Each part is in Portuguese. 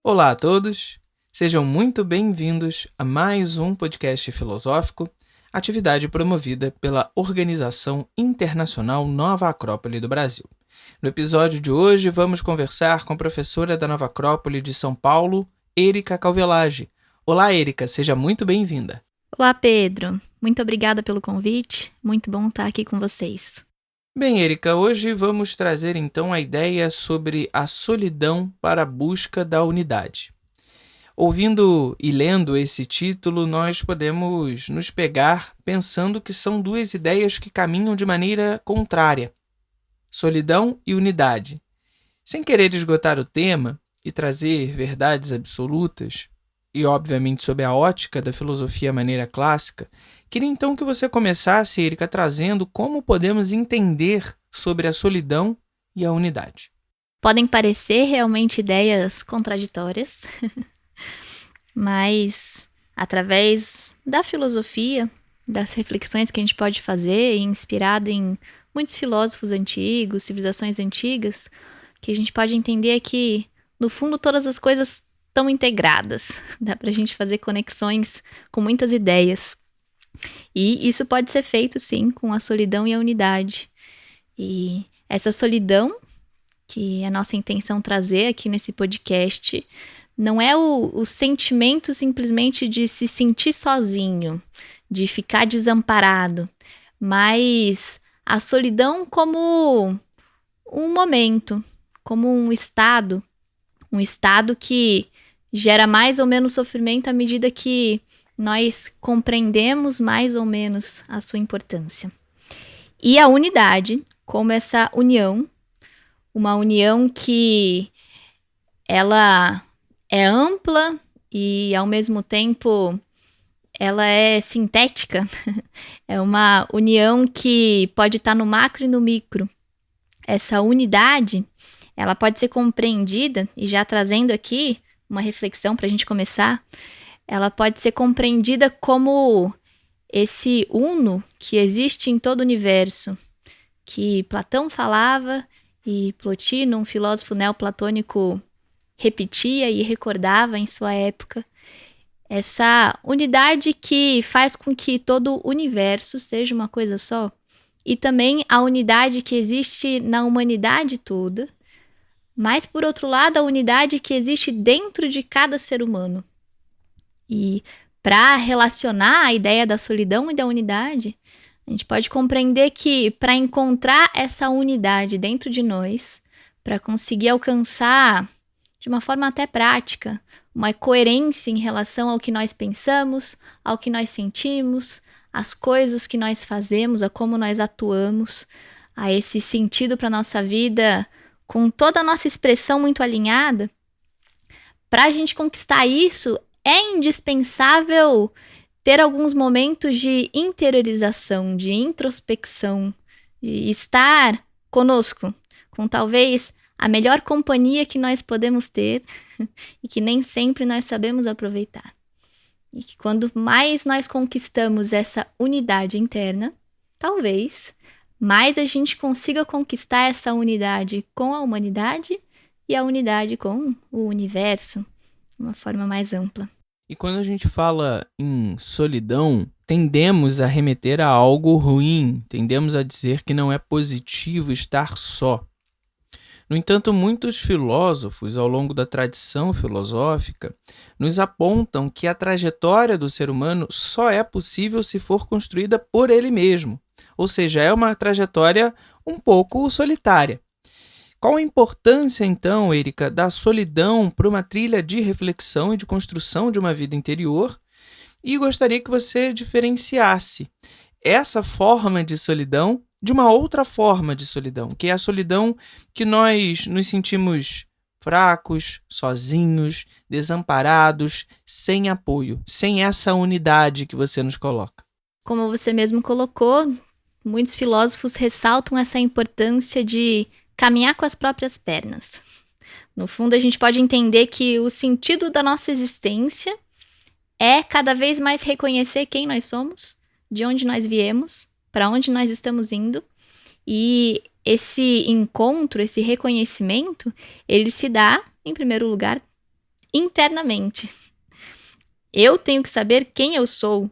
Olá a todos, sejam muito bem-vindos a mais um podcast filosófico, atividade promovida pela Organização Internacional Nova Acrópole do Brasil. No episódio de hoje, vamos conversar com a professora da Nova Acrópole de São Paulo, Érica Calvelage. Olá, Érica, seja muito bem-vinda. Olá, Pedro. Muito obrigada pelo convite. Muito bom estar aqui com vocês. Bem, Érica, hoje vamos trazer então a ideia sobre a solidão para a busca da unidade. Ouvindo e lendo esse título, nós podemos nos pegar pensando que são duas ideias que caminham de maneira contrária: solidão e unidade. Sem querer esgotar o tema e trazer verdades absolutas, e obviamente sob a ótica da filosofia maneira clássica, queria então que você começasse, Érica, trazendo como podemos entender sobre a solidão e a unidade. Podem parecer realmente ideias contraditórias, mas através da filosofia, das reflexões que a gente pode fazer, inspirado em muitos filósofos antigos, civilizações antigas, que a gente pode entender que, no fundo, todas as coisas estão integradas. Dá pra gente fazer conexões com muitas ideias. E isso pode ser feito, sim, com a solidão e a unidade. E essa solidão, que é a nossa intenção trazer aqui nesse podcast, não é o sentimento simplesmente de se sentir sozinho, de ficar desamparado, mas a solidão como um momento, como um estado que gera mais ou menos sofrimento à medida que nós compreendemos mais ou menos a sua importância. E a unidade, como essa união, uma união que ela é ampla e, ao mesmo tempo, ela é sintética. É uma união que pode estar no macro e no micro. Essa unidade, ela pode ser compreendida, e já trazendo aqui uma reflexão para a gente começar, ela pode ser compreendida como esse uno que existe em todo o universo, que Platão falava e Plotino, um filósofo neoplatônico, repetia e recordava em sua época. Essa unidade que faz com que todo o universo seja uma coisa só, e também a unidade que existe na humanidade toda, mas, por outro lado, a unidade que existe dentro de cada ser humano. E para relacionar a ideia da solidão e da unidade, a gente pode compreender que, para encontrar essa unidade dentro de nós, para conseguir alcançar, de uma forma até prática, uma coerência em relação ao que nós pensamos, ao que nós sentimos, às coisas que nós fazemos, a como nós atuamos, a esse sentido para a nossa vida, com toda a nossa expressão muito alinhada, para a gente conquistar isso, é indispensável ter alguns momentos de interiorização, de introspecção, de estar conosco, com talvez a melhor companhia que nós podemos ter e que nem sempre nós sabemos aproveitar. E que quando mais nós conquistamos essa unidade interna, talvez mais a gente consiga conquistar essa unidade com a humanidade e a unidade com o universo, de uma forma mais ampla. E quando a gente fala em solidão, tendemos a remeter a algo ruim, tendemos a dizer que não é positivo estar só. No entanto, muitos filósofos, ao longo da tradição filosófica, nos apontam que a trajetória do ser humano só é possível se for construída por ele mesmo. Ou seja, é uma trajetória um pouco solitária. Qual a importância, então, Érica, da solidão para uma trilha de reflexão e de construção de uma vida interior? E gostaria que você diferenciasse essa forma de solidão de uma outra forma de solidão, que é a solidão que nós nos sentimos fracos, sozinhos, desamparados, sem apoio, sem essa unidade que você nos coloca. Como você mesmo colocou, muitos filósofos ressaltam essa importância de caminhar com as próprias pernas. No fundo, a gente pode entender que o sentido da nossa existência é cada vez mais reconhecer quem nós somos, de onde nós viemos, para onde nós estamos indo. E esse encontro, esse reconhecimento, ele se dá, em primeiro lugar, internamente. Eu tenho que saber quem eu sou.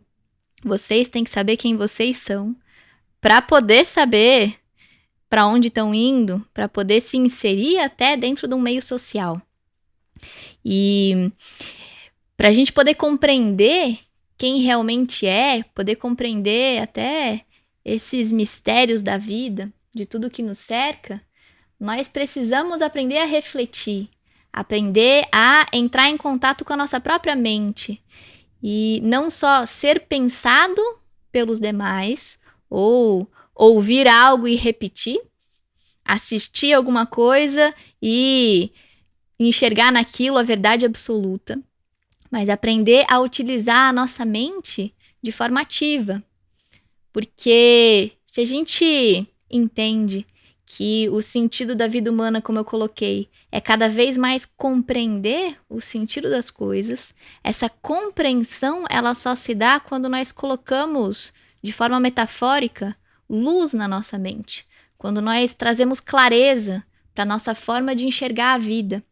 Vocês têm que saber quem vocês são, para poder saber para onde estão indo, para poder se inserir até dentro de um meio social. E para a gente poder compreender quem realmente é, poder compreender até esses mistérios da vida, de tudo que nos cerca, nós precisamos aprender a refletir, aprender a entrar em contato com a nossa própria mente e não só ser pensado pelos demais ou ouvir algo e repetir, assistir alguma coisa e enxergar naquilo a verdade absoluta, mas aprender a utilizar a nossa mente de forma ativa. Porque se a gente entende que o sentido da vida humana, como eu coloquei, é cada vez mais compreender o sentido das coisas, essa compreensão ela só se dá quando nós colocamos, de forma metafórica, luz na nossa mente. Quando nós trazemos clareza para a nossa forma de enxergar a vida.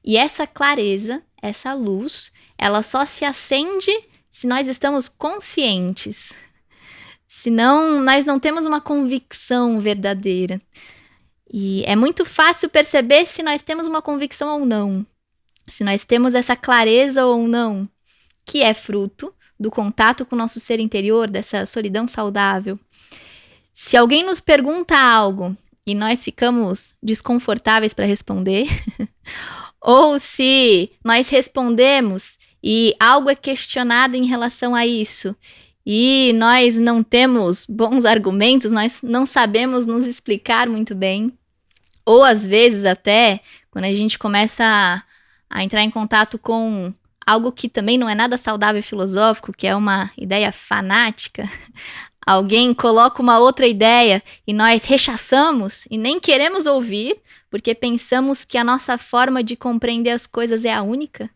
E essa clareza, essa luz, ela só se acende se nós estamos conscientes. Senão, nós não temos uma convicção verdadeira. E é muito fácil perceber se nós temos uma convicção ou não. Se nós temos essa clareza ou não, que é fruto do contato com o nosso ser interior, dessa solidão saudável. Se alguém nos pergunta algo e nós ficamos desconfortáveis para responder, ou se nós respondemos e algo é questionado em relação a isso, e nós não temos bons argumentos, nós não sabemos nos explicar muito bem, ou às vezes até, quando a gente começa a entrar em contato com algo que também não é nada saudável e filosófico, que é uma ideia fanática, alguém coloca uma outra ideia e nós rechaçamos e nem queremos ouvir, porque pensamos que a nossa forma de compreender as coisas é a única,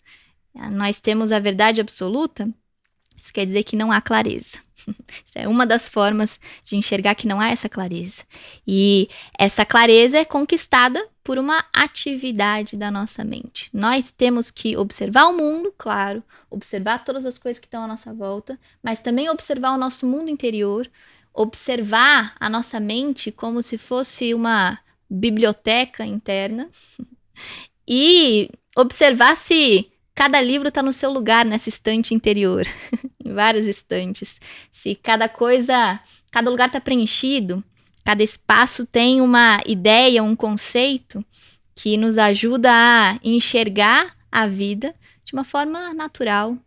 nós temos a verdade absoluta, isso quer dizer que não há clareza. Isso é uma das formas de enxergar que não há essa clareza. E essa clareza é conquistada por uma atividade da nossa mente. Nós temos que observar o mundo, claro, observar todas as coisas que estão à nossa volta, mas também observar o nosso mundo interior, observar a nossa mente como se fosse uma biblioteca interna e observar se cada livro está no seu lugar nessa estante interior, em vários estantes. Se cada lugar está preenchido, cada espaço tem uma ideia, um conceito que nos ajuda a enxergar a vida de uma forma natural,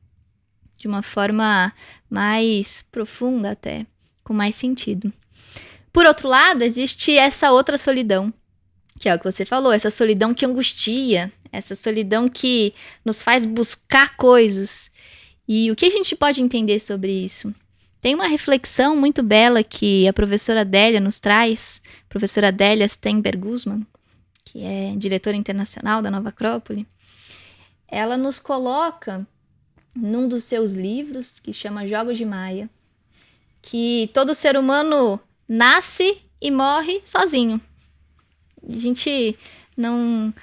de uma forma mais profunda até, com mais sentido. Por outro lado, existe essa outra solidão, que é o que você falou, essa solidão que angustia, essa solidão que nos faz buscar coisas. E o que a gente pode entender sobre isso? Tem uma reflexão muito bela que a professora Adélia nos traz, professora Adélia Steinberg-Guzman, que é diretora internacional da Nova Acrópole. Ela nos coloca num dos seus livros, que chama Jogos de Maia, que todo ser humano nasce e morre sozinho. A gente não...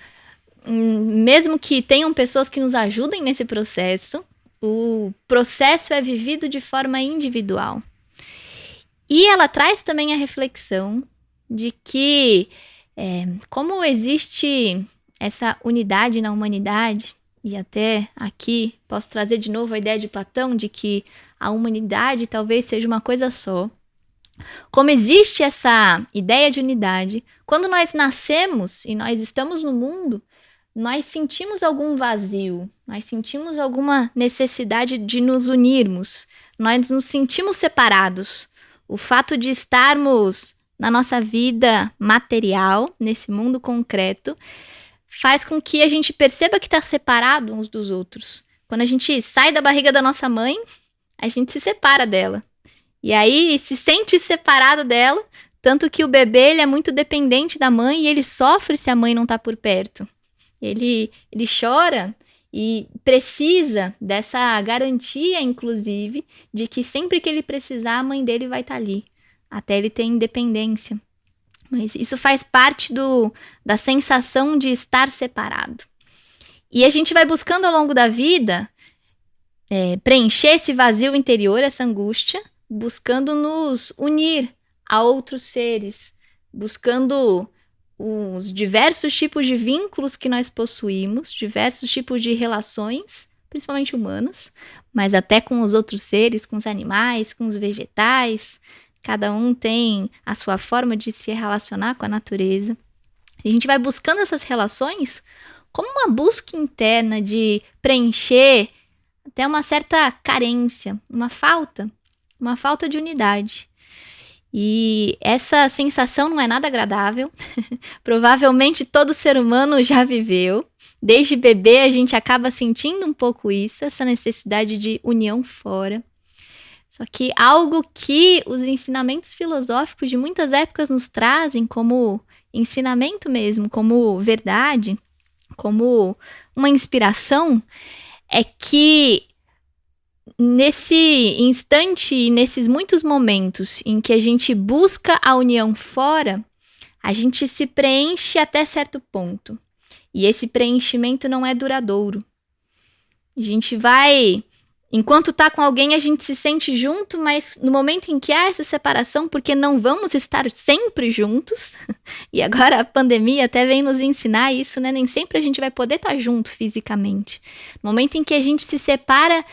Mesmo que tenham pessoas que nos ajudem nesse processo, o processo é vivido de forma individual. E ela traz também a reflexão de que, como existe essa unidade na humanidade, e até aqui posso trazer de novo a ideia de Platão, de que a humanidade talvez seja uma coisa só. Como existe essa ideia de unidade, quando nós nascemos e nós estamos no mundo, nós sentimos algum vazio, nós sentimos alguma necessidade de nos unirmos, nós nos sentimos separados. O fato de estarmos na nossa vida material, nesse mundo concreto, faz com que a gente perceba que está separado uns dos outros. Quando a gente sai da barriga da nossa mãe, a gente se separa dela. E aí se sente separado dela, tanto que o bebê ele é muito dependente da mãe e ele sofre se a mãe não está por perto. Ele chora e precisa dessa garantia, inclusive, de que sempre que ele precisar, a mãe dele vai estar ali, até ele ter independência. Mas isso faz parte da sensação de estar separado. E a gente vai buscando ao longo da vida preencher esse vazio interior, essa angústia, buscando nos unir a outros seres, buscando os diversos tipos de vínculos que nós possuímos, diversos tipos de relações, principalmente humanas, mas até com os outros seres, com os animais, com os vegetais. Cada um tem a sua forma de se relacionar com a natureza. A gente vai buscando essas relações como uma busca interna de preencher até uma certa carência, uma falta de unidade. E essa sensação não é nada agradável. Provavelmente todo ser humano já viveu. Desde bebê a gente acaba sentindo um pouco isso, essa necessidade de união fora. Só que algo que os ensinamentos filosóficos de muitas épocas nos trazem como ensinamento mesmo, como verdade, como uma inspiração, é que nesse instante e nesses muitos momentos em que a gente busca a união fora, a gente se preenche até certo ponto. E esse preenchimento não é duradouro. A gente vai... Enquanto tá com alguém, a gente se sente junto, mas no momento em que há essa separação, porque não vamos estar sempre juntos, e agora a pandemia até vem nos ensinar isso, né? Nem sempre a gente vai poder estar junto fisicamente. No momento em que a gente se separa,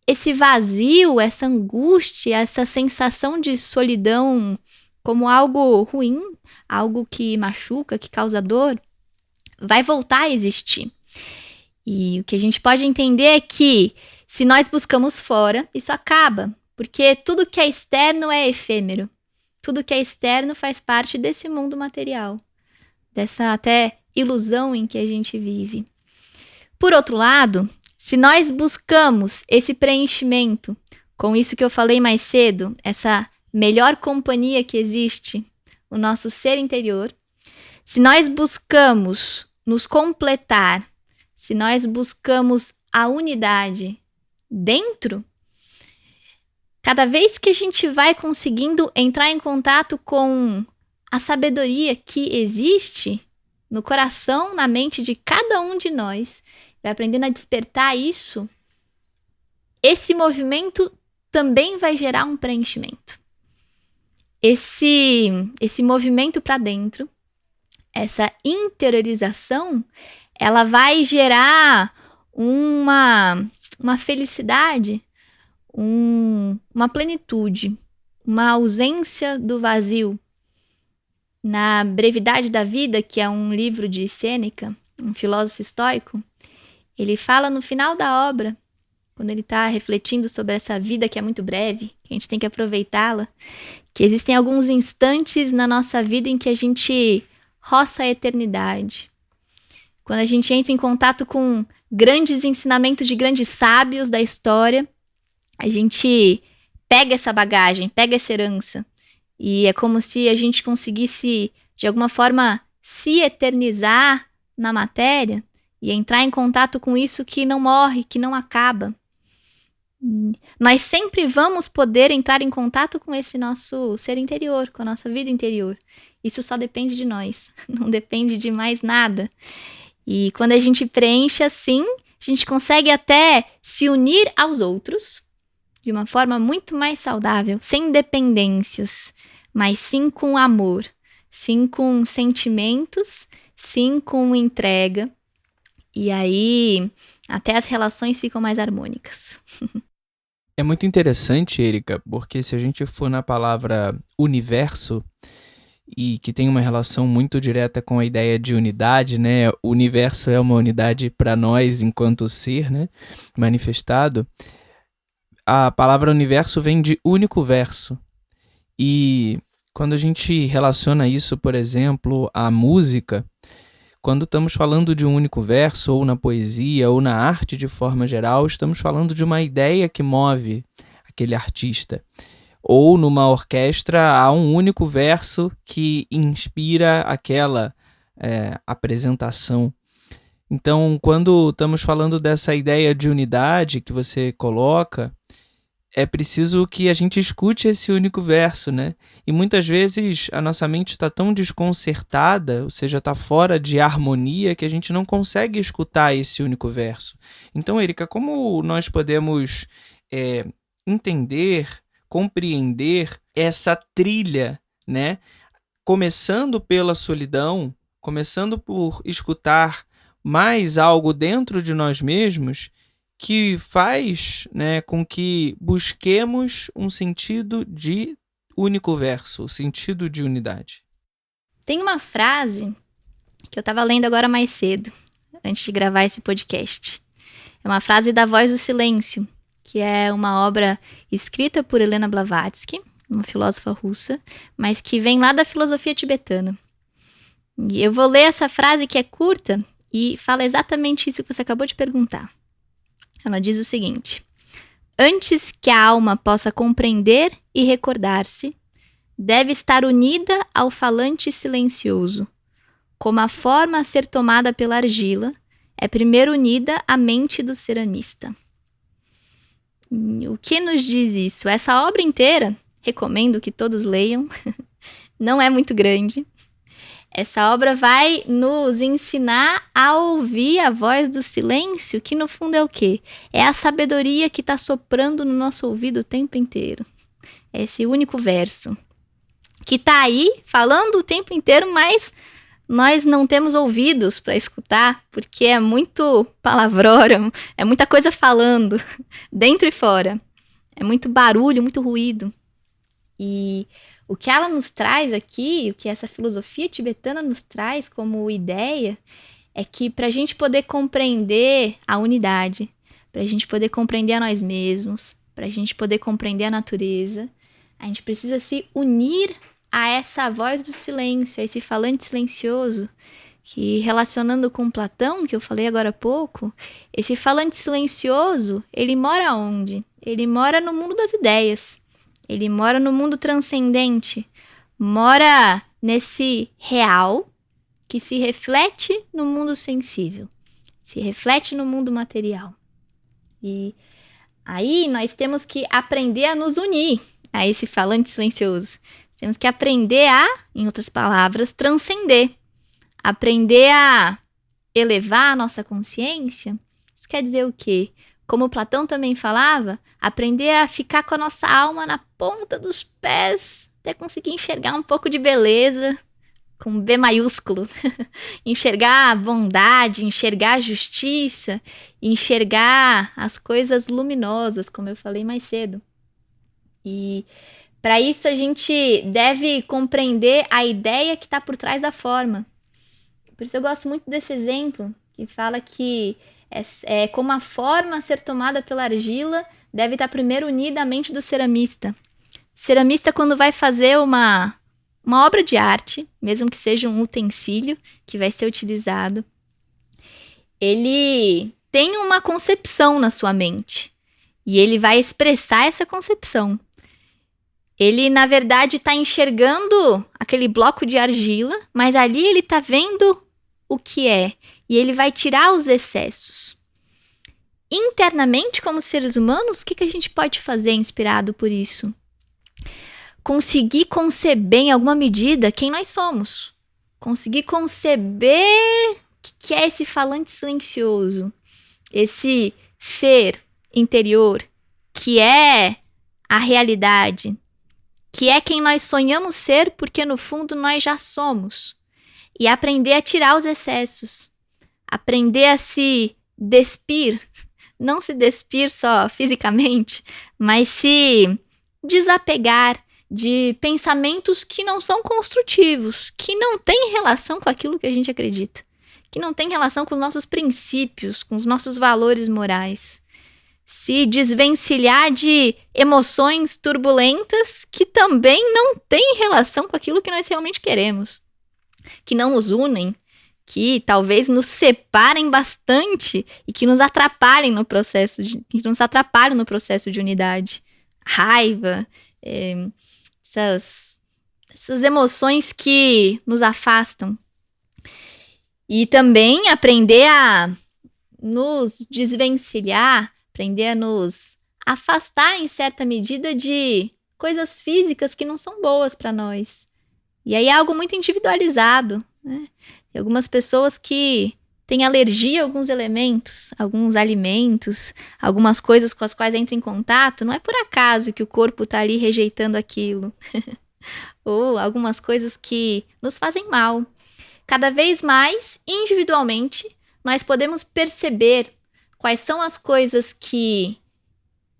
esse vazio, essa angústia, essa sensação de solidão como algo ruim, algo que machuca, que causa dor, vai voltar a existir. E o que a gente pode entender é que se nós buscamos fora, isso acaba, porque tudo que é externo é efêmero. Tudo que é externo faz parte desse mundo material, dessa até ilusão em que a gente vive. Por outro lado, se nós buscamos esse preenchimento com isso que eu falei mais cedo, essa melhor companhia que existe, o nosso ser interior, se nós buscamos nos completar, se nós buscamos a unidade dentro, cada vez que a gente vai conseguindo entrar em contato com a sabedoria que existe no coração, na mente de cada um de nós, vai aprendendo a despertar isso, esse movimento também vai gerar um preenchimento. Esse movimento para dentro, essa interiorização, ela vai gerar uma felicidade, uma plenitude, uma ausência do vazio. Na Brevidade da Vida, que é um livro de Sêneca, um filósofo estoico, ele fala no final da obra, quando ele está refletindo sobre essa vida que é muito breve, que a gente tem que aproveitá-la, que existem alguns instantes na nossa vida em que a gente roça a eternidade. Quando a gente entra em contato com grandes ensinamentos de grandes sábios da história, a gente pega essa bagagem, pega essa herança. E é como se a gente conseguisse, de alguma forma, se eternizar na matéria e entrar em contato com isso que não morre, que não acaba. Nós sempre vamos poder entrar em contato com esse nosso ser interior, com a nossa vida interior. Isso só depende de nós, não depende de mais nada. E quando a gente preenche assim, a gente consegue até se unir aos outros de uma forma muito mais saudável, sem dependências, mas sim com amor, sim com sentimentos, sim com entrega. E aí, até as relações ficam mais harmônicas. É muito interessante, Erika, porque se a gente for na palavra universo, e que tem uma relação muito direta com a ideia de unidade, né? O universo é uma unidade para nós enquanto ser, né? Manifestado. A palavra universo vem de único verso. E quando a gente relaciona isso, por exemplo, à música, quando estamos falando de um único verso, ou na poesia, ou na arte de forma geral, estamos falando de uma ideia que move aquele artista. Ou numa orquestra há um único verso que inspira aquela apresentação. Então, quando estamos falando dessa ideia de unidade que você coloca, é preciso que a gente escute esse único verso, né? E muitas vezes a nossa mente está tão desconcertada, ou seja, está fora de harmonia, que a gente não consegue escutar esse único verso. Então, Erika, como nós podemos entender, compreender essa trilha, né? Começando pela solidão, começando por escutar mais algo dentro de nós mesmos, que faz, né, com que busquemos um sentido de único verso, o sentido de unidade. Tem uma frase que eu estava lendo agora mais cedo, antes de gravar esse podcast. É uma frase da Voz do Silêncio, que é uma obra escrita por Helena Blavatsky, uma filósofa russa, mas que vem lá da filosofia tibetana. E eu vou ler essa frase que é curta e fala exatamente isso que você acabou de perguntar. Ela diz o seguinte: antes que a alma possa compreender e recordar-se, deve estar unida ao falante silencioso. Como a forma a ser tomada pela argila, é primeiro unida à mente do ceramista. O que nos diz isso? Essa obra inteira, recomendo que todos leiam, não é muito grande. Essa obra vai nos ensinar a ouvir a voz do silêncio, que no fundo é o quê? É a sabedoria que está soprando no nosso ouvido o tempo inteiro. É esse único verso, que está aí falando o tempo inteiro, mas nós não temos ouvidos para escutar, porque é muito palavrão, é muita coisa falando, dentro e fora. É muito barulho, muito ruído. E o que ela nos traz aqui, o que essa filosofia tibetana nos traz como ideia, é que para a gente poder compreender a unidade, para a gente poder compreender a nós mesmos, para a gente poder compreender a natureza, a gente precisa se unir a essa voz do silêncio, a esse falante silencioso, que relacionando com Platão, que eu falei agora há pouco, esse falante silencioso, ele mora onde? Ele mora no mundo das ideias. Ele mora no mundo transcendente, mora nesse real que se reflete no mundo sensível, se reflete no mundo material. E aí nós temos que aprender a nos unir a esse falante silencioso. Temos que aprender a, em outras palavras, transcender. Aprender a elevar a nossa consciência. Isso quer dizer o quê? Como Platão também falava, aprender a ficar com a nossa alma na ponta dos pés, até conseguir enxergar um pouco de beleza, com B maiúsculo. Enxergar a bondade, enxergar a justiça, enxergar as coisas luminosas, como eu falei mais cedo. E para isso a gente deve compreender a ideia que está por trás da forma. Por isso eu gosto muito desse exemplo, que fala que como a forma a ser tomada pela argila deve estar primeiro unida à mente do ceramista. Ceramista, quando vai fazer uma obra de arte, mesmo que seja um utensílio que vai ser utilizado, ele tem uma concepção na sua mente e ele vai expressar essa concepção. Ele, na verdade, está enxergando aquele bloco de argila, mas ali ele está vendo o que é. E ele vai tirar os excessos. Internamente, como seres humanos, o que a gente pode fazer inspirado por isso? Conseguir conceber em alguma medida quem nós somos. Conseguir conceber o que é esse falante silencioso. Esse ser interior que é a realidade. Que é quem nós sonhamos ser, porque no fundo nós já somos. E aprender a tirar os excessos. Aprender a se despir, não se despir só fisicamente, mas se desapegar de pensamentos que não são construtivos, que não têm relação com aquilo que a gente acredita, que não têm relação com os nossos princípios, com os nossos valores morais. Se desvencilhar de emoções turbulentas que também não têm relação com aquilo que nós realmente queremos, que não nos unem, que talvez nos separem bastante e que nos atrapalhem no processo de unidade. Raiva, essas emoções que nos afastam. E também aprender a nos desvencilhar, aprender a nos afastar em certa medida de coisas físicas que não são boas para nós. E aí é algo muito individualizado, né? Tem algumas pessoas que têm alergia a alguns elementos, alguns alimentos, algumas coisas com as quais entra em contato. Não é por acaso que o corpo está ali rejeitando aquilo. Ou algumas coisas que nos fazem mal. Cada vez mais, individualmente, nós podemos perceber quais são as coisas que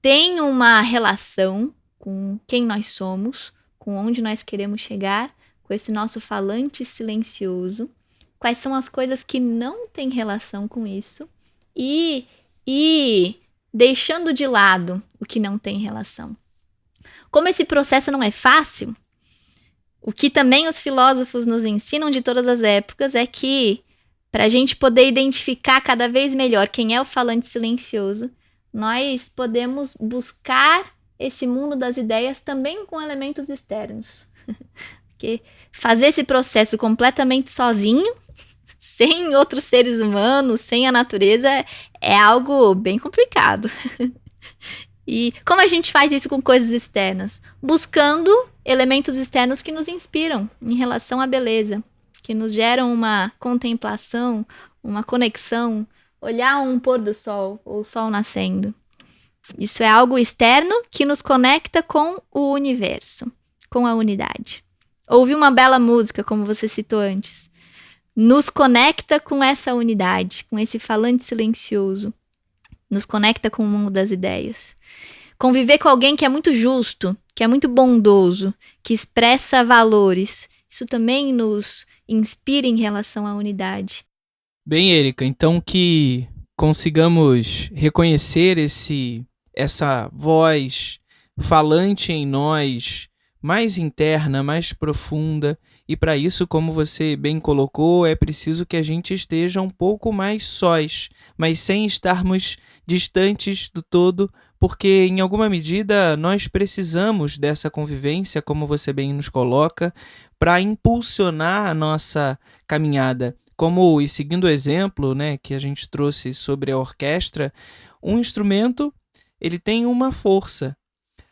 têm uma relação com quem nós somos, com onde nós queremos chegar, com esse nosso falante silencioso, quais são as coisas que não têm relação com isso e deixando de lado o que não tem relação. Como esse processo não é fácil, o que também os filósofos nos ensinam de todas as épocas é que, para a gente poder identificar cada vez melhor quem é o falante silencioso, nós podemos buscar esse mundo das ideias também com elementos externos. Porque fazer esse processo completamente sozinho, sem outros seres humanos, sem a natureza, é algo bem complicado. E como a gente faz isso com coisas externas? Buscando elementos externos que nos inspiram em relação à beleza, que nos geram uma contemplação, uma conexão, olhar um pôr do sol ou o sol nascendo. Isso é algo externo que nos conecta com o universo, com a unidade. Ouvir uma bela música, como você citou antes, nos conecta com essa unidade, com esse falante silencioso, nos conecta com o mundo das ideias. Conviver com alguém que é muito justo, que é muito bondoso, que expressa valores, isso também nos inspira em relação à unidade. Bem, Érica, então que consigamos reconhecer essa voz falante em nós, mais interna, mais profunda, e para isso, como você bem colocou, é preciso que a gente esteja um pouco mais sós, mas sem estarmos distantes do todo, porque em alguma medida nós precisamos dessa convivência, como você bem nos coloca, para impulsionar a nossa caminhada. Como, e seguindo o exemplo, né, que a gente trouxe sobre a orquestra, um instrumento ele tem uma força,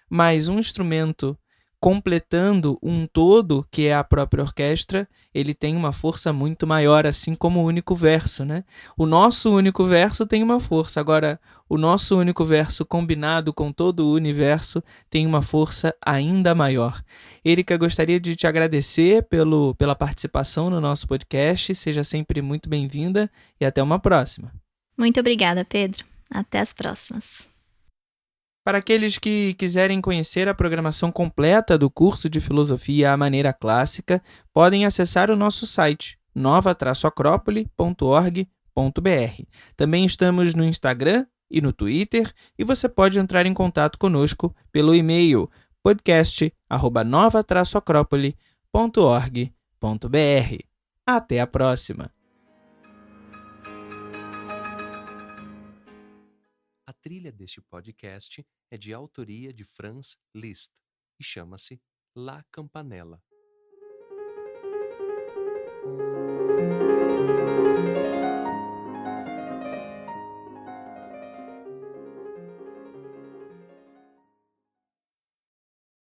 mas um instrumento completando um todo, que é a própria orquestra, ele tem uma força muito maior, assim como o único verso, né? O nosso único verso tem uma força, agora o nosso único verso combinado com todo o universo tem uma força ainda maior. Érica, gostaria de te agradecer pela participação no nosso podcast, seja sempre muito bem-vinda e até uma próxima. Muito obrigada, Pedro. Até as próximas. Para aqueles que quiserem conhecer a programação completa do curso de Filosofia à Maneira Clássica, podem acessar o nosso site nova-acrópole.org.br. Também estamos no Instagram e no Twitter e você pode entrar em contato conosco pelo e-mail podcast@nova-acrópole.org.br. Até a próxima! A trilha deste podcast é de autoria de Franz Liszt e chama-se La Campanella.